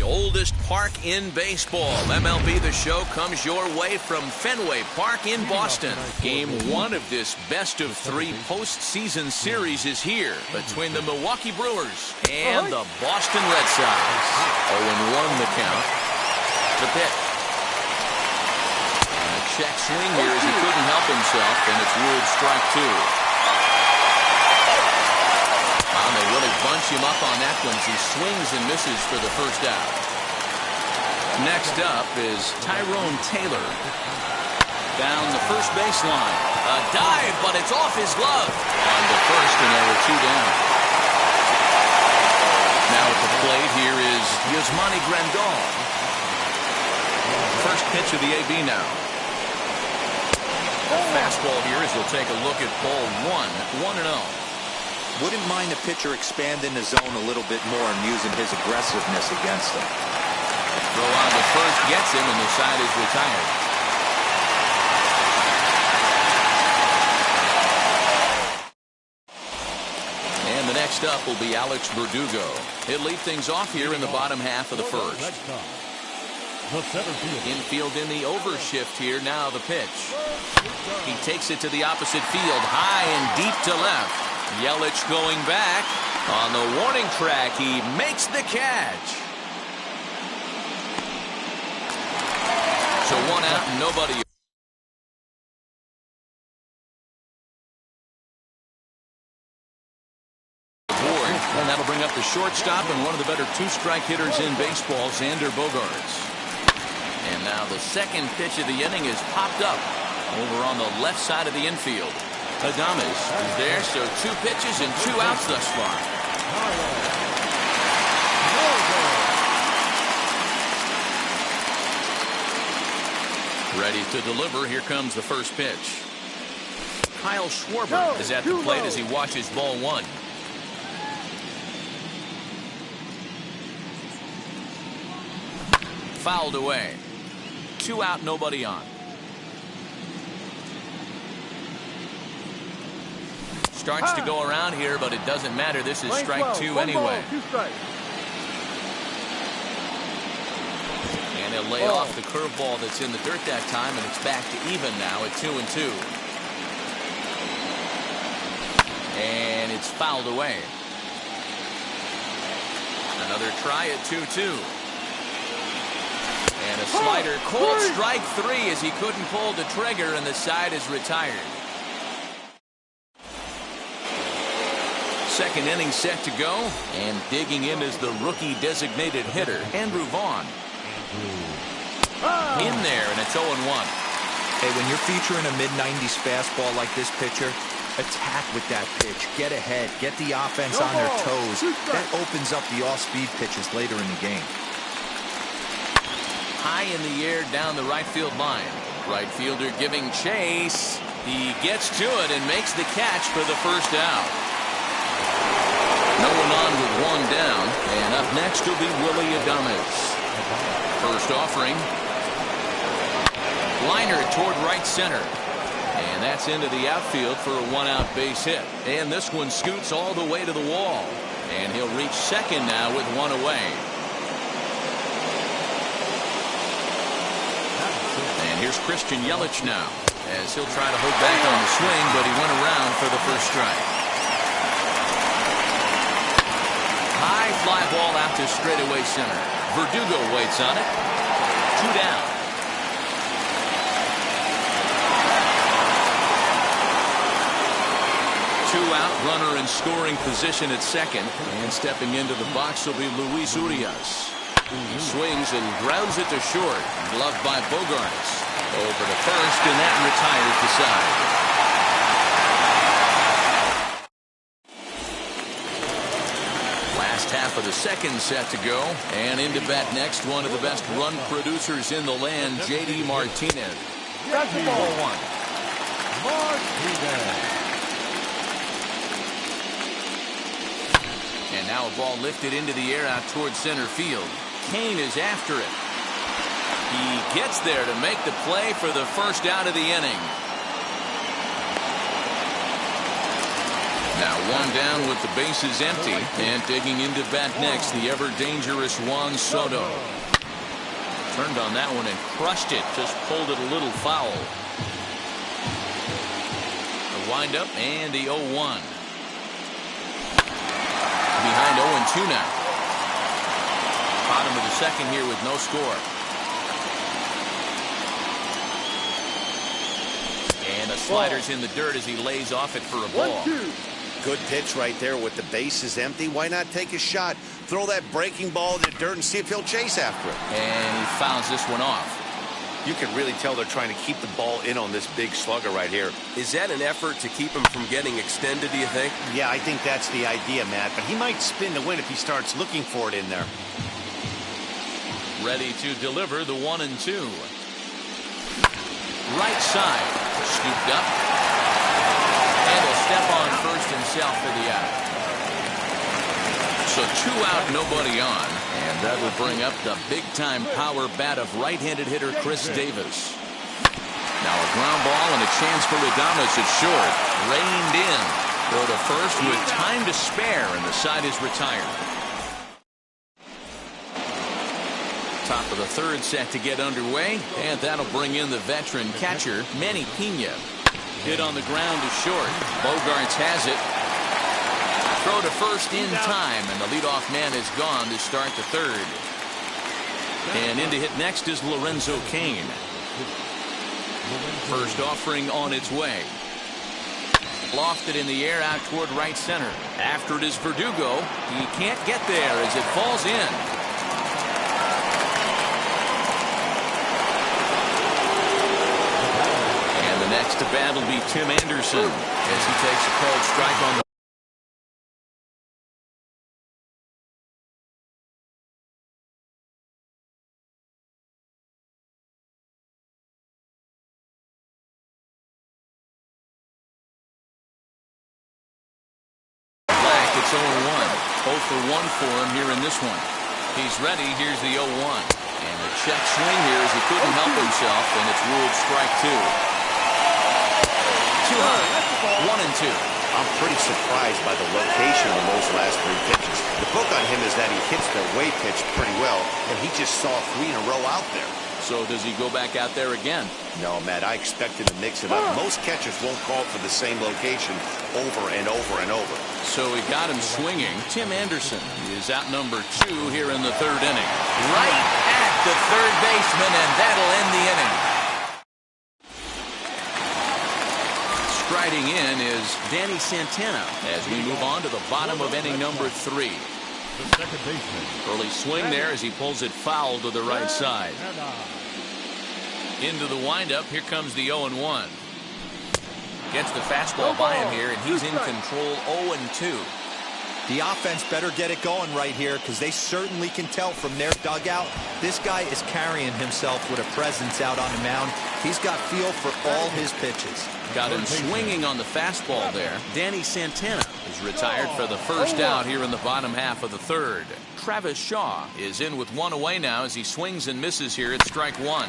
the oldest park in baseball. MLB The Show comes your way from Fenway Park in Boston. Game 1 of this best-of-3 postseason series is here between the Milwaukee Brewers and the Boston Red Sox. 0-1 the count. The pitch. And a check swing here as he couldn't help himself, and it's ruled strike 2. They really bunch him up on that one as he swings and misses for the first out. Next up is Tyrone Taylor. Down the first baseline. A dive, but it's off his glove. On to first, and there were 2 down. Now at the plate, here is Yasmani Grandal. First pitch of the AB now. Fastball here as we'll take a look at ball 1, 1-0. Wouldn't mind the pitcher expanding the zone a little bit more and using his aggressiveness against him. Throw on the first gets him, and the side is retired. And the next up will be Alex Verdugo. He'll lead things off here in the bottom half of the first. Infield in the overshift here. Now the pitch. He takes it to the opposite field, high and deep to left. Yelich going back. On the warning track, he makes the catch. So 1 out and nobody. And that'll bring up the shortstop and one of the better 2-strike hitters in baseball, Xander Bogaerts. And now the second pitch of the inning is popped up over on the left side of the infield. Adames is there, so 2 pitches and 2 outs thus far. Ready to deliver. Here comes the first pitch. Kyle Schwarber is at the plate as he watches ball 1. Fouled away. 2 out, nobody on. Starts to go around here, but it doesn't matter. This is strike 2 anyway. And he'll lay off the curveball that's in the dirt that time, and it's back to even now at 2-2. And it's fouled away. Another try at 2-2. And a slider called strike 3 as he couldn't pull the trigger, and the side is retired. Second inning set to go, and digging in is the rookie designated hitter, Andrew Vaughn. In there, and it's 0-1. Hey, when you're featuring a mid-90s fastball like this pitcher, attack with that pitch. Get ahead. Get the offense on their toes. That opens up the off-speed pitches later in the game. High in the air down the right field line. Right fielder giving chase. He gets to it and makes the catch for the first out. No one on with 1 down, and up next will be Willie Adames. First offering. Liner toward right center. And that's into the outfield for a 1-out base hit. And this one scoots all the way to the wall. And he'll reach second now with 1 away. And here's Christian Yelich now, as he'll try to hold back on the swing, but he went around for the first strike. High fly ball out to straightaway center. Verdugo waits on it. 2 down. Two out, runner in scoring position at second. And stepping into the box will be Luis Urias. He swings and grounds it to short. Gloved by Bogaerts. Over to first, and that retires the side. Half of the second set to go, and into bat next, one of the best run producers in the land, J.D. Martinez. That's ball 1. And now a ball lifted into the air out towards center field. Kane is after it. He gets there to make the play for the first out of the inning. Now one down with the bases empty, and digging into bat next, the ever-dangerous Juan Soto. Turned on that one and crushed it, just pulled it a little foul. The windup and the 0-1. Behind 0-2 now. Bottom of the second here with no score. And the slider's in the dirt as he lays off it for a ball. 1-2. Good pitch right there with the bases empty. Why not take a shot? Throw that breaking ball in the dirt and see if he'll chase after it. And he fouls this one off. You can really tell they're trying to keep the ball in on this big slugger right here. Is that an effort to keep him from getting extended, do you think? Yeah, I think that's the idea, Matt. But he might spin to win if he starts looking for it in there. Ready to deliver the 1-2. Right side. Scooped up. And he'll step on first himself for the out. So 2 out, nobody on. And that will bring up the big-time power bat of right-handed hitter Chris Davis. Now a ground ball and a chance for Adames at short. Reined in. Throw to first with time to spare, and the side is retired. Top of the third set to get underway, and that'll bring in the veteran catcher, Manny Pena. Hit on the ground to short. Bogarts has it. Throw to first in time, and the leadoff man is gone to start the third. And in to hit next is Lorenzo Cain. First offering on its way. Lofted in the air out toward right center. After it is Verdugo. He can't get there as it falls in. And the next to bat will be Tim Anderson as he takes a called strike on the It's 0-1. 0 for 1 for him here in this one. He's ready. Here's the 0-1. And a check swing here as he couldn't help himself, and it's ruled strike 2. 2 high. 1-2. I'm pretty surprised by the location of those last 3 pitches. The book on him is that he hits the away pitch pretty well, and he just saw 3 in a row out there. So does he go back out there again? No, Matt, I expect him to mix it up. Most catchers won't call for the same location over and over and over. So he got him swinging. Tim Anderson is out number 2 here in the third inning. Right at the third baseman, and that'll end the inning. Striding in is Danny Santana as we move on to the bottom of inning number 3. The second baseman. Early swing there as he pulls it foul to the right side. Into the windup. Here comes the 0-1. Gets the fastball by him here, and he's in control. 0-2. The offense better get it going right here, because they certainly can tell from their dugout this guy is carrying himself with a presence out on the mound. He's got feel for all his pitches. Got him swinging on the fastball there. Danny Santana is retired for the first out here in the bottom half of the third. Travis Shaw is in with 1 away now as he swings and misses here at strike 1.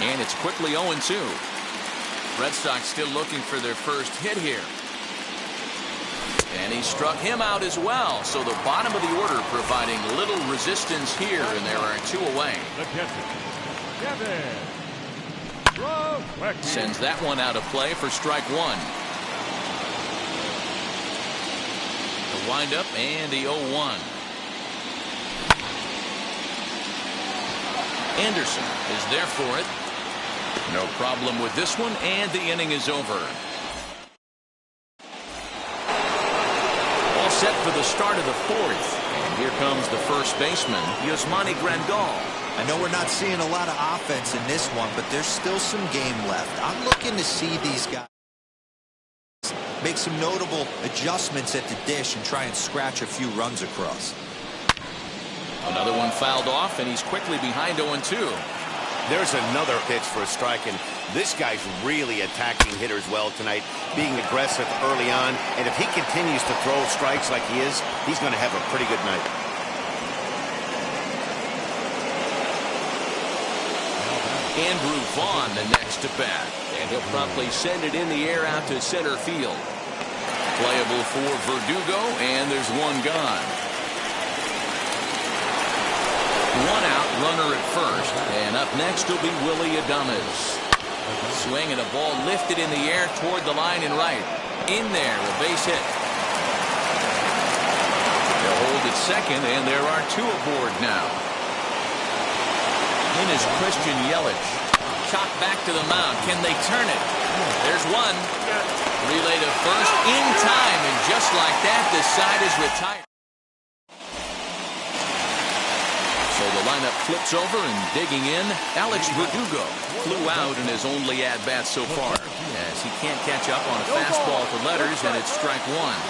And it's quickly 0-2. Red Sox still looking for their first hit here. And he struck him out as well. So the bottom of the order providing little resistance here, and there are 2 away. The catcher, Kevin. Sends that one out of play for strike 1. The windup and the 0-1. Anderson is there for it. No problem with this one, and the inning is over. All set for the start of the 4th. And here comes the first baseman, Yasmani Grandal. I know we're not seeing a lot of offense in this one, but there's still some game left. I'm looking to see these guys make some notable adjustments at the dish and try and scratch a few runs across. Another one fouled off, and he's quickly behind 0-2. There's another pitch for a strike, and this guy's really attacking hitters well tonight, being aggressive early on, and if he continues to throw strikes like he is, he's going to have a pretty good night. Andrew Vaughn the next to bat, and he'll promptly send it in the air out to center field. Playable for Verdugo, and there's one gone. One out, runner at first, and up next will be Willie Adames. Swing and a ball lifted in the air toward the line and right. In there, a base hit. They'll hold at second, and there are two aboard now. In is Christian Yelich. Chopped back to the mound. Can they turn it? There's one. Relay to first in time, and just like that, the side is retired. So the lineup flips over, and digging in, Alex Verdugo flew out in his only at-bat so far, as he can't catch up on a fastball for letters, and it's strike one.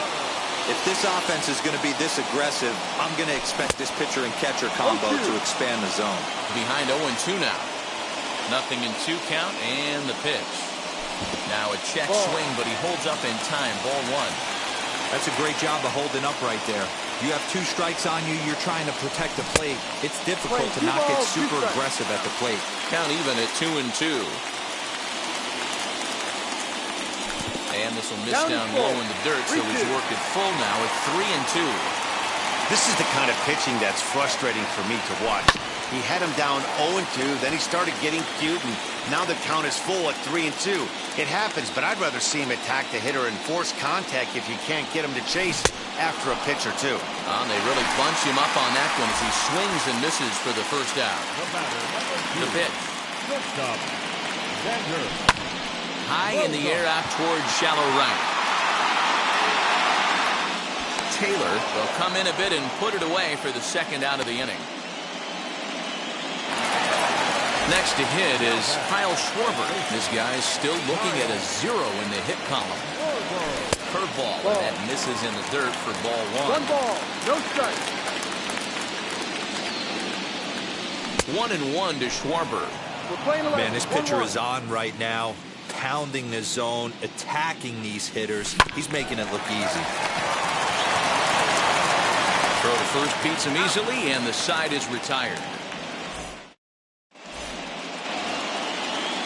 If this offense is going to be this aggressive, I'm going to expect this pitcher and catcher combo to expand the zone. Behind 0-2 now. 0-2 count, and the pitch. Now a check swing, but he holds up in time. Ball one. That's a great job of holding up right there. You have two strikes on you. You're trying to protect the plate. It's difficult to not get super aggressive at the plate. Count even at 2-2. And this will miss down low in the dirt, so he's worked it full now at 3-2. This is the kind of pitching that's frustrating for me to watch. He had him down 0-2, then he started getting cute, and now the count is full at 3-2. It happens, but I'd rather see him attack the hitter and force contact if you can't get him to chase after a pitch or two. They really bunch him up on that one as he swings and misses for the first out. The pitch. High in the air out towards shallow right. Taylor will come in a bit and put it away for the second out of the inning. Next to hit is Kyle Schwarber. This guy's still looking at a 0 in the hit column. Curveball, and that misses in the dirt for ball one. 1 ball, no strike. 1-1 to Schwarber. Man, this pitcher is on right now, pounding the zone, attacking these hitters. He's making it look easy. Throw to first beats him easily, and the side is retired.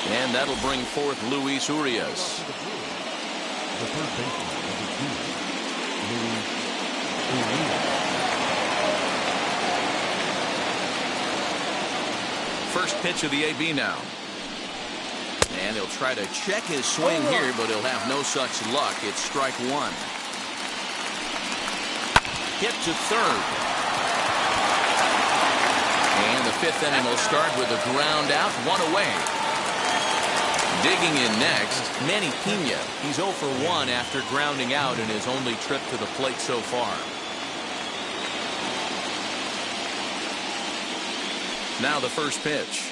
And that'll bring forth Luis Urias. The third baseman, Luis Urias. First pitch of the AB now. And he'll try to check his swing here, but he'll have no such luck. It's strike one. Hit to third. And the fifth inning will start with a ground out, one away. Digging in next, Manny Pena. He's 0 for 1 after grounding out in his only trip to the plate so far. Now the first pitch.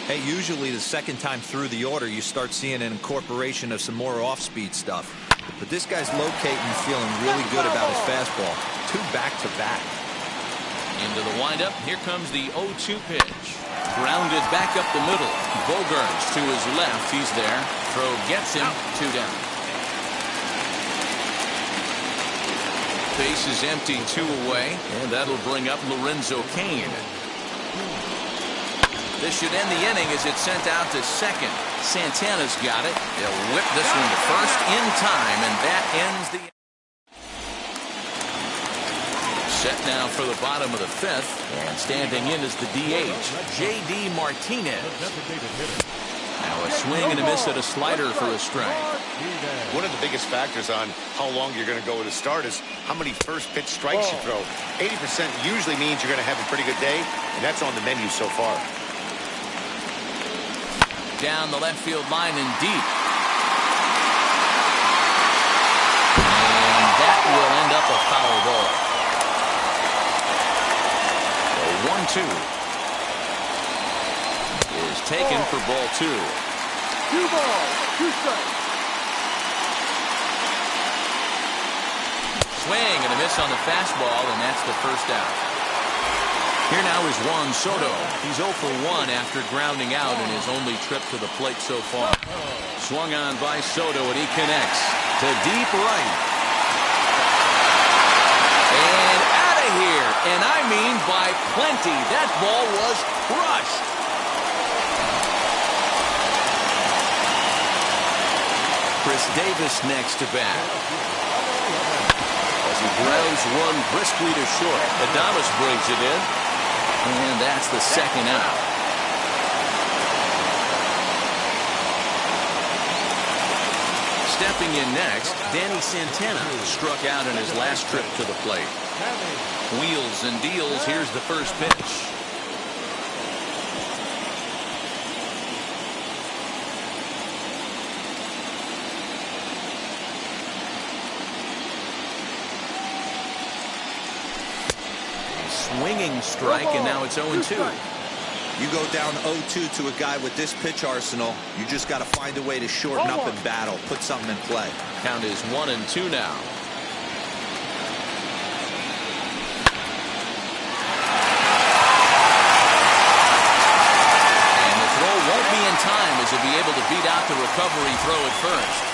Hey, usually the second time through the order, you start seeing an incorporation of some more off-speed stuff. But this guy's locating, feeling really good about his fastball. 2 back-to-back. Into the windup. Here comes the 0-2 pitch. Grounded back up the middle. Bogarts to his left. He's there. Throw gets him. 2 down. Base is empty, 2 away. And that'll bring up Lorenzo Cain. This should end the inning as it's sent out to second. Santana's got it. They'll whip this one to first in time, and that ends the inning. Set now for the bottom of the fifth, and standing in is the DH, J.D. Martinez. Now a swing and a miss at a slider for a strike. One of the biggest factors on how long you're going to go with a start is how many first pitch strikes you throw. 80% usually means you're going to have a pretty good day, and that's on the menu so far. Down the left field line and deep. And that will end up a foul ball. 1-2 is taken for ball 2. 2 balls, 2 strikes. Swing and a miss on the fastball, and that's the first out. Here now is Juan Soto. He's 0 for 1 after grounding out in his only trip to the plate so far. Swung on by Soto, and he connects to deep right. And out of here, and I mean by plenty. That ball was crushed. Davis next to bat. As he grounds one briskly to short. Adames brings it in. And that's the second out. Stepping in next, Danny Santana struck out in his last trip to the plate. Wheels and deals. Here's the first pitch. Swinging strike, and now it's 0-2. You go down 0-2 to a guy with this pitch arsenal, you just got to find a way to shorten up and battle, put something in play. Count is 1-2 now. And the throw won't be in time as he'll be able to beat out the recovery throw at first.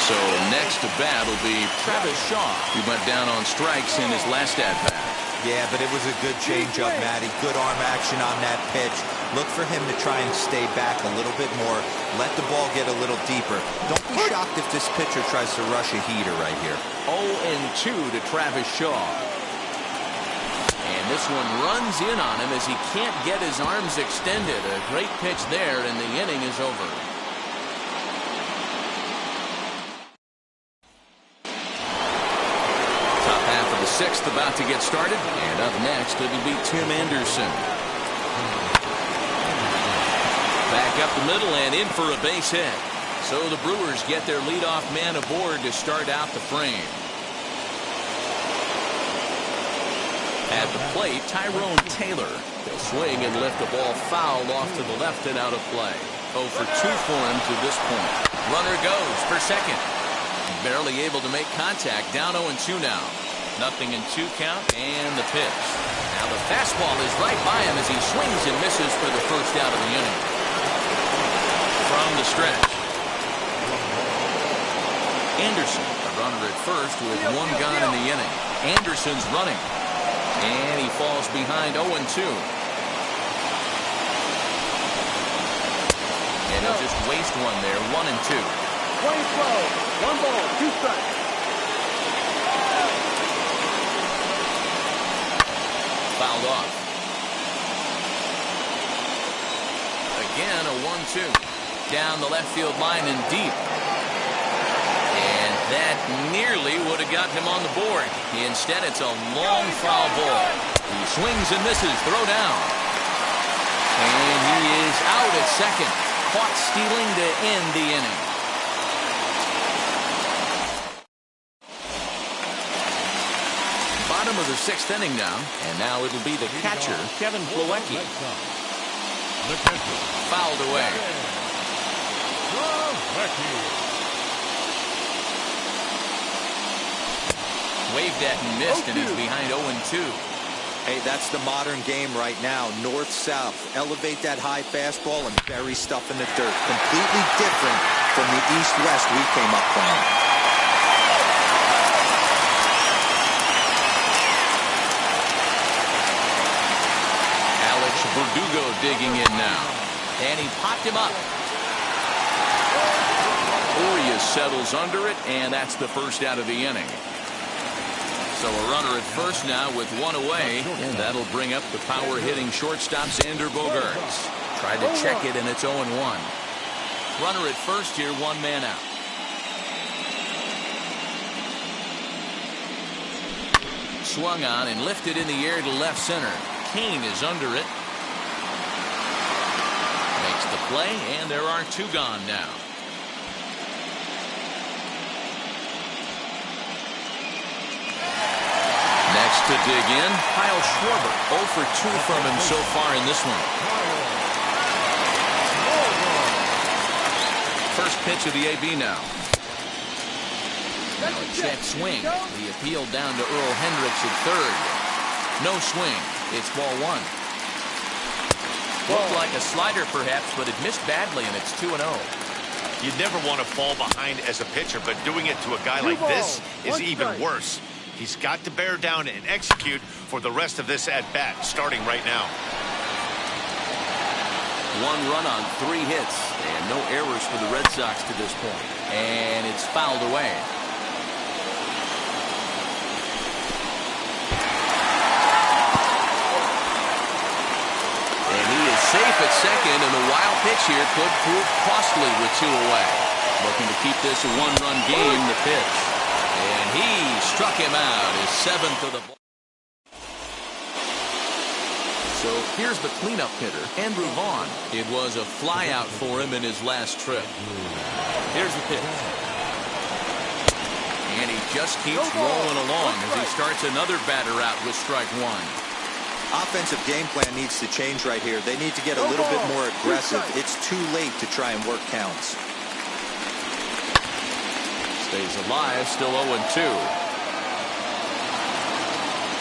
So next to bat will be Travis Shaw, who went down on strikes in his last at-bat. Yeah, but it was a good changeup, Matty. Good arm action on that pitch. Look for him to try and stay back a little bit more. Let the ball get a little deeper. Don't be shocked if this pitcher tries to rush a heater right here. 0-2 to Travis Shaw. And this one runs in on him as he can't get his arms extended. A great pitch there, and the inning is over. Sixth about to get started, and up next it'll be Tim Anderson. Back up the middle and in for a base hit. So the Brewers get their leadoff man aboard to start out the frame. At the plate, Tyrone Taylor. He'll swing and lift the ball foul off to the left and out of play. 0 for 2 for him to this point. Runner goes for second. Barely able to make contact. Down 0-2 now. 0-2 count, and the pitch. Now the fastball is right by him as he swings and misses for the first out of the inning. From the stretch. Anderson, a runner at first with one gone in the inning. Anderson's running. And he falls behind 0-2. And he'll just waste one there, 1-2. 20-12, 1 ball, 2 strikes. Fouled off. Again, a 1-2. Down the left field line and deep. And that nearly would have gotten him on the board. Instead, it's a long foul ball. He swings and misses. Throw down. And he is out at second. Caught stealing to end the inning. Bottom of the 6th inning now, and now it'll be the catcher, Kevin Plawecki. Fouled away. Waved at and missed, and he's behind 0-2. Hey, that's the modern game right now. North-south. Elevate that high fastball and bury stuff in the dirt. Completely different from the east-west we came up playing. Verdugo digging in now. And he popped him up. Urias settles under it, and that's the first out of the inning. So a runner at first now with one away, and that'll bring up the power-hitting shortstop Xander Bogaerts. Tried to check it, and it's 0-1. Runner at first here, 1 man out. Swung on and lifted in the air to left center. Kane is under it. Makes the play, and there are 2 gone now. Next to dig in, Kyle Schwarber. 0 for 2 from him so far in this one. First pitch of the AB now. Now a check swing. The appeal down to Earl Hendricks at third. No swing. It's ball 1. Looked like a slider perhaps, but it missed badly, and it's 2-0. You never want to fall behind as a pitcher, but doing it to a guy like this is even worse. He's got to bear down and execute for the rest of this at-bat, starting right now. 1 run on 3 hits, and no errors for the Red Sox to this point. And it's fouled away. And he is safe at second, and the wild pitch here could prove costly with 2 away. Looking to keep this a 1-run game, the pitch. And he struck him out, his 7th of the ball. So here's the cleanup hitter, Andrew Vaughn. It was a flyout for him in his last trip. Here's the pitch. And he just keeps rolling along as he starts another batter out with strike 1. Offensive game plan needs to change right here. They need to get a little bit more aggressive. It's too late to try and work counts. Stays alive, still 0-2.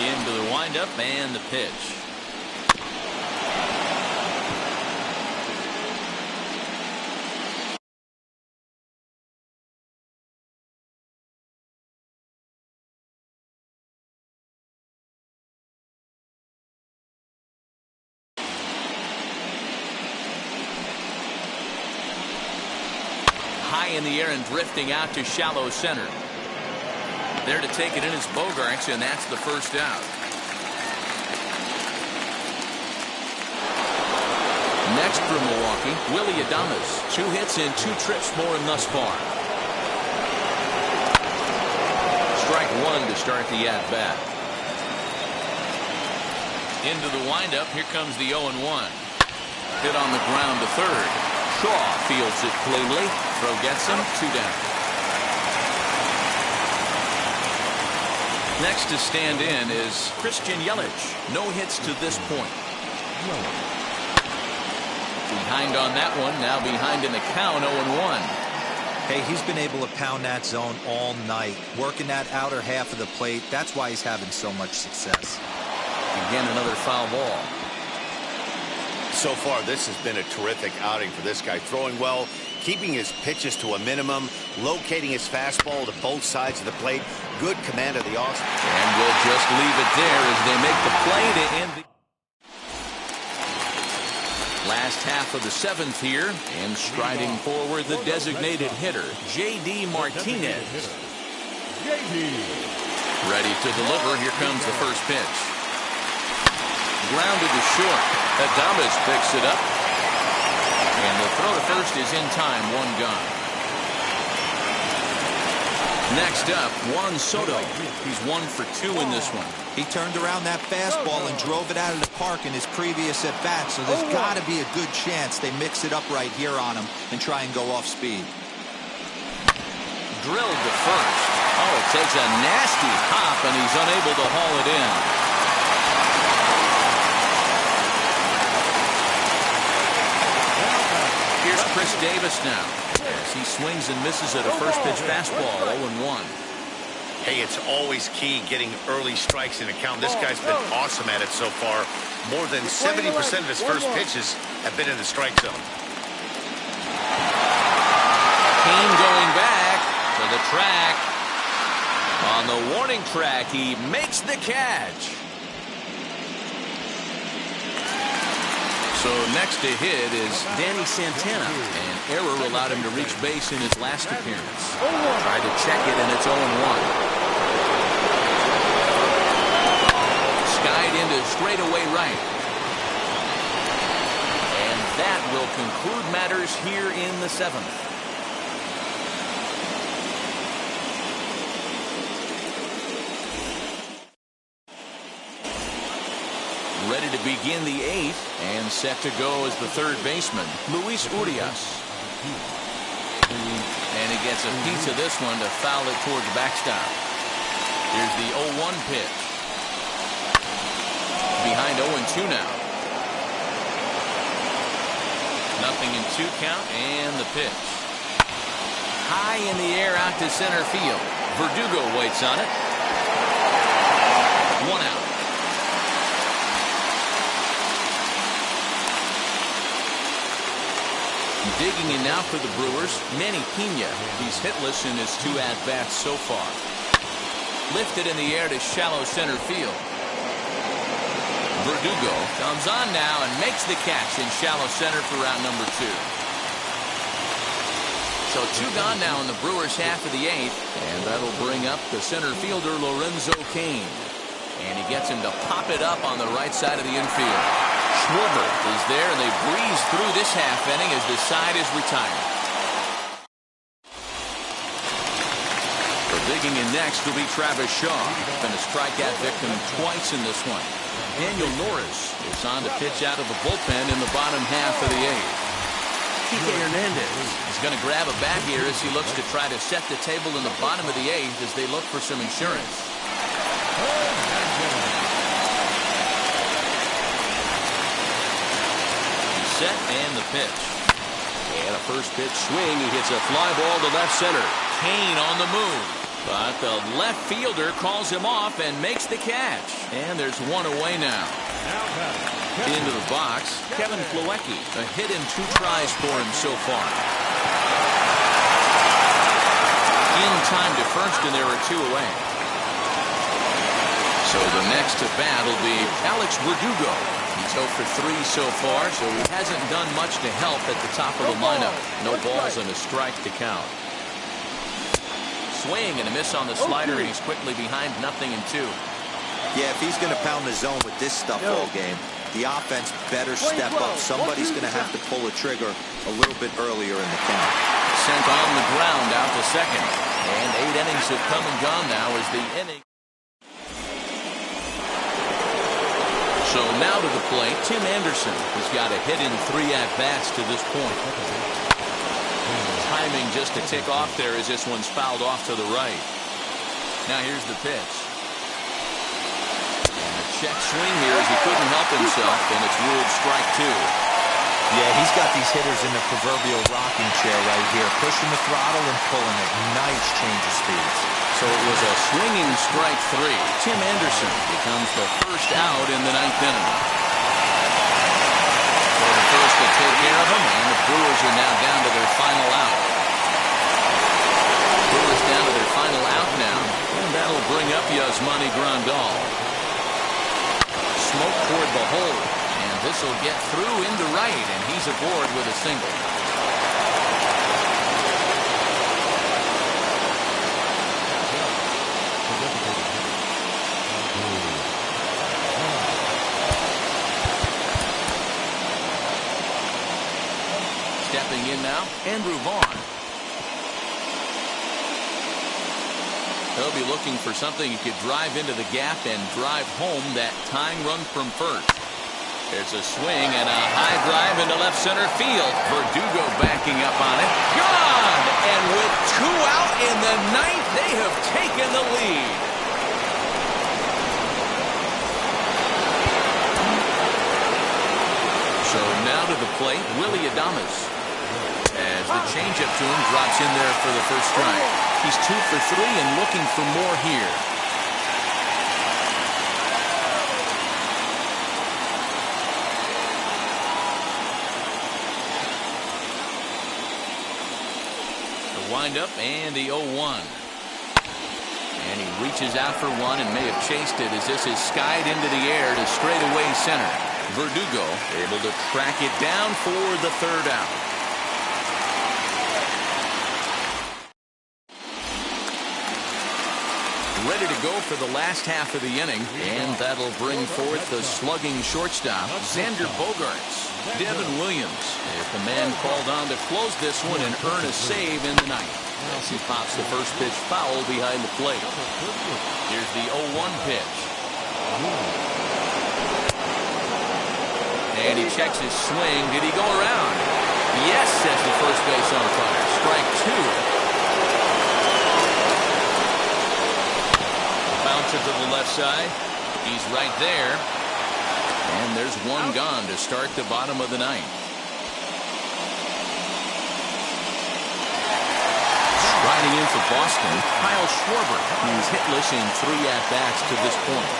Into the windup and the pitch. High in the air and drifting out to shallow center. There to take it in is Bogarts, and that's the first out. Next for Milwaukee, Willie Adames. 2 hits and 2 trips for him thus far. Strike 1 to start the at-bat. Into the windup, here comes the 0-1. Hit on the ground to third. Shaw fields it cleanly. Throw gets him, 2 down. Next to stand in is Christian Yelich. No hits to this point. Behind on that one, now behind in the count, 0-1. Hey, he's been able to pound that zone all night, working that outer half of the plate. That's why he's having so much success. Again, another foul ball. So far, this has been a terrific outing for this guy. Throwing well, keeping his pitches to a minimum, locating his fastball to both sides of the plate. Good command of the off. And we'll just leave it there as they make the play to end the last half of the 7th here. And striding forward, the designated hitter, J.D. Martinez. Ready to deliver. Here comes the first pitch. Grounded to short. Adames picks it up. And the throw to first is in time. 1 gone. Next up, Juan Soto. He's 1 for 2 in this one. He turned around that fastball and drove it out of the park in his previous at-bat, so there's got to be a good chance they mix it up right here on him and try and go off speed. Drilled to first. Oh, it takes a nasty hop, and he's unable to haul it in. Here's Chris Davis now, as he swings and misses at a first pitch fastball, 0-1. Hey, it's always key getting early strikes in a count. This guy's been awesome at it so far. More than 70% of his first pitches have been in the strike zone. Kane going back to the track. On the warning track, he makes the catch. So next to hit is Danny Santana. An error allowed him to reach base in his last appearance. Tried to check it, and it's 0-1. Skied into straightaway right. And that will conclude matters here in the 7th. Ready to begin the 8th, and set to go as the third baseman, Luis Urias. And he gets a piece of this one to foul it towards backstop. Here's the 0-1 pitch. Behind 0-2 now. Nothing in 2 count, and the pitch. High in the air out to center field. Verdugo waits on it. 1 out. Digging in now for the Brewers, Manny Pena. He's hitless in his 2 at-bats so far. Lifted in the air to shallow center field. Verdugo comes on now and makes the catch in shallow center for route number 2. So 2 gone now in the Brewers' half of the 8th, and that'll bring up the center fielder Lorenzo Cain. And he gets him to pop it up on the right side of the infield. Schwarber is there, and they breeze through this half inning as the side is retired. Digging in next will be Travis Shaw. Been a strikeout victim twice in this one. Daniel Norris is on to pitch out of the bullpen in the bottom half of the 8th. Kike Hernandez is going to grab a bat here as he looks to try to set the table in the bottom of the 8th as they look for some insurance. He's set and the pitch. And a first pitch swing. He hits a fly ball to left center. Cain on the move. But the left fielder calls him off and makes the catch. And there's one away now. Into the box, Kevin Plawecki. A hit in 2 tries for him so far. In time to first, and there are 2 away. So the next to bat will be Alex Verdugo. He's 0 for 3 so far, so he hasn't done much to help at the top of the lineup. No balls and a strike to count. Swing and a miss on the slider, and he's quickly behind 0-2. Yeah, if he's going to pound the zone with this stuff all game, the offense better step up. Somebody's going to have to pull a trigger a little bit earlier in the count. Sent on the ground out to second. And 8 innings have come and gone now as the inning. So now to the plate, Tim Anderson has got a hit in 3 at-bats to this point. Timing just a tick off there as this one's fouled off to the right. Now here's the pitch. And a check swing here as he couldn't help himself, and it's ruled strike 2. Yeah, he's got these hitters in the proverbial rocking chair right here, pushing the throttle and pulling it. Nice change of speeds. So it was a swinging strike 3. Tim Anderson becomes the first out in the 9th inning. First to take care of him, and the Brewers are now down to their final out. Brewers down to their final out now, and that'll bring up Yasmani Grandal. Smoke toward the hole, and this will get through into right, and he's aboard with a single. Stepping in now, Andrew Vaughn. He'll be looking for something he could drive into the gap and drive home that tying run from first. There's a swing and a high drive into left center field. Verdugo backing up on it. Gone! And with 2 out in the 9th, they have taken the lead. So now to the plate, Willie Adames. As the changeup to him drops in there for the first strike. He's 2 for 3 and looking for more here. The windup and the 0-1. And he reaches out for one and may have chased it as this is skied into the air to straightaway center. Verdugo able to track it down for the 3rd out. Ready to go for the last half of the inning, and that'll bring forth the slugging shortstop, Xander Bogaerts. Devin Williams is the man called on to close this one and earn a save in the 9th. As he pops the first pitch foul behind the plate. Here's the 0-1 pitch. And he checks his swing. Did he go around? Yes, says the first base umpire. Strike 2. Bouncer to the left side. He's right there. And there's one gone to start the bottom of the 9th. Riding in for Boston, Kyle Schwarber, who's hitless in 3 at-bats to this point.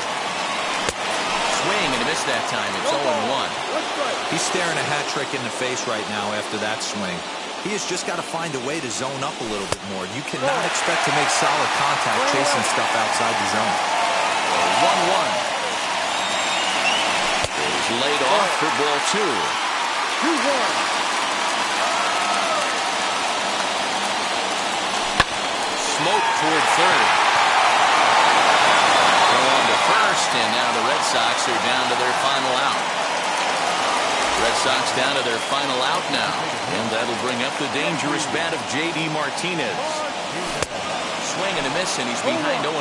Swing and a miss that time. It's 0-1. He's staring a hat trick in the face right now after that swing. He has just got to find a way to zone up a little bit more. You cannot expect to make solid contact chasing stuff outside the zone. 1-1. laid off for ball 2. 2-1. Smoke toward third. Throw on to first, and now the Red Sox are down to their final out. Red Sox down to their final out now, and that'll bring up the dangerous bat of J.D. Martinez. Swing and a miss, and he's behind 0-1.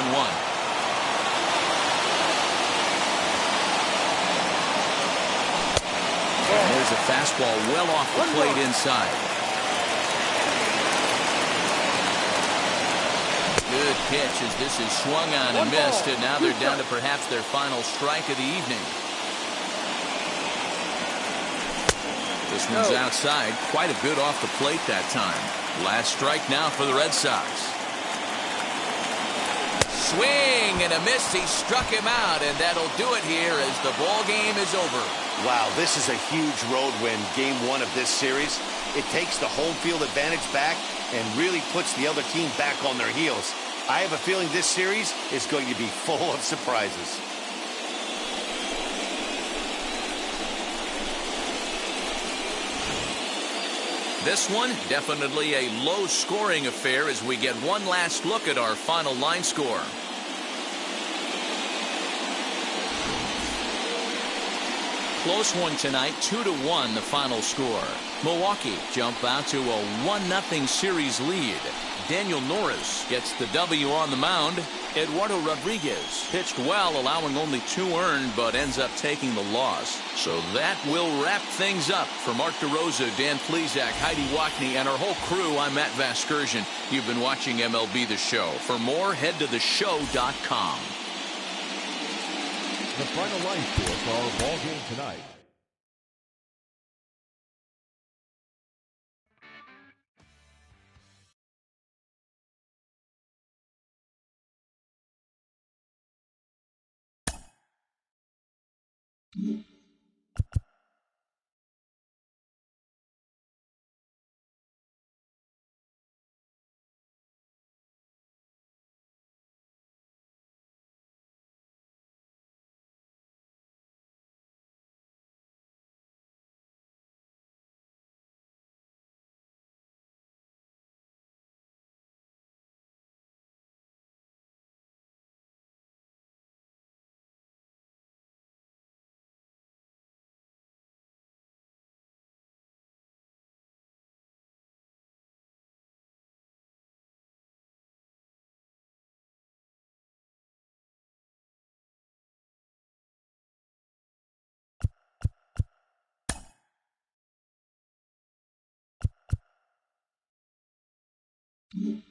And there's a fastball well off the plate inside. Good pitch as this is swung on and missed, and now they're down to perhaps their final strike of the evening. This one's outside, quite a bit off the plate that time. Last strike now for the Red Sox. Swing and a miss. He struck him out, and that'll do it here as the ball game is over. Wow, this is a huge road win, game 1 of this series. It takes the home field advantage back and really puts the other team back on their heels. I have a feeling this series is going to be full of surprises. This one, definitely a low-scoring affair as we get one last look at our final line score. Close one tonight, 2-1 the final score. Milwaukee jump out to a 1-0 series lead. Daniel Norris gets the W on the mound. Eduardo Rodriguez pitched well, allowing only 2 earned, but ends up taking the loss. So that will wrap things up. For Mark DeRosa, Dan Plesac, Heidi Wackney, and our whole crew, I'm Matt Vasgersian. You've been watching MLB The Show. For more, head to theshow.com. The final line score for our ball game tonight. Mm-hmm.